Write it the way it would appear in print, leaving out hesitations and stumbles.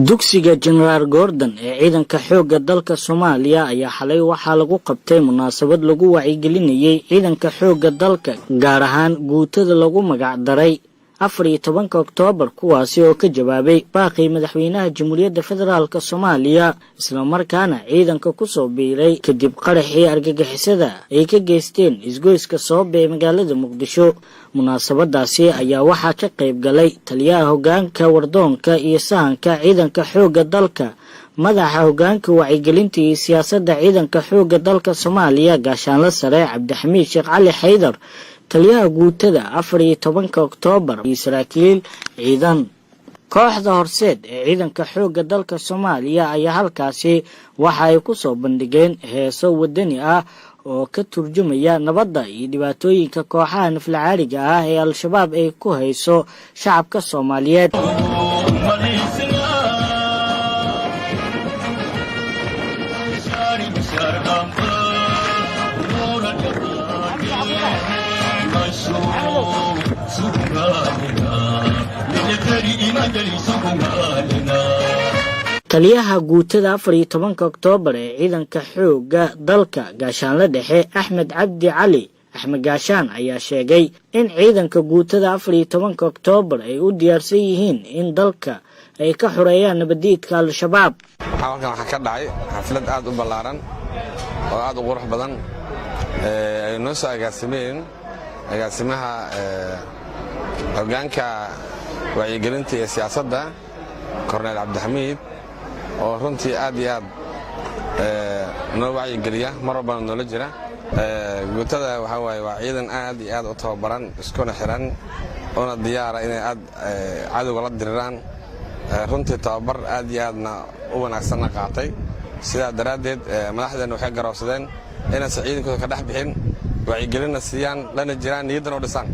dugsiga General Gordon ee ciidanka xoogga dalka Soomaaliya ayaa xalay waxaa lagu qabtay munaasabad lagu wacyigelinayay ciidanka xoogga dalka gaar ahaan guutada lagu magac daray 14 Oktoobar kuwaasi oo ka jawaabay baaqi madaxweynaha Jamhuuriyadda Federaalka Soomaaliya isla markaana ciidanka ku soo biiray kadib qaraxii argagixisada ay ka geysteen isgoyska Soobe ee magaalada Muqdisho. munaasabadaasi ayaa waxaa ka qayb galay taliyaha hoggaanka wardoonka iyo sahanka ciidanka xoogga dalka, madaxa hoggaanka wacyigelinta iyo siyaasadda ciidanka xoogga dalka Soomaaliya gaashaanle sare Cabdixamiid Sheekh Cali Xaydar, taliyaha guutada 14 Oktoobar iyo saraakiil ciidan. kooxda horseed ee ciidanka xoogga dalka Soomaaliya ayaa halkaasi waxa ay ku soo bandhigeen heeso wadani ah oo ka turjumaya nabadda iyo dhibaatooyinka kooxaha naflacaariga ah ee Al-Shabaab ay ku hayso shacabka Soomaaliyeed. taliyaha guutada 14 Oktoobar ee ciidanka xoogga dalka gaashaanle dhexe Axmed Cabdi Cali Axmed Gaashaan ayaa sheegay in ciidanka guutada 14 Oktoobar ay u diyaarsan yihiin in dalka ay ka xoreeyaan nabadiidka Al-Shabaab. halkan waxa ka dhacay xaflad aad u ballaaran oo aad u qurux badan ay noo soo agaasimaha hoggaanka wacyigelinta iyo siyaasadda Korneyl Cabdixamiid oo runtii aad iyo aad noo wacyigeliya mar walba noola jira. guutada waxa waaye waa ciidan aad iyo aad u tababaran iskuna xiran oo diyaar inay aad cadowga la diriraan. runtii tababar aad iyo aadna u wanaagsan qaatay. sidaa daraadeed madaxdeena waxay garoobsadeen inay ciidankooda ka dhex bixin wacyigelin siiyaan lana jiraan niyadan oo dhisaan.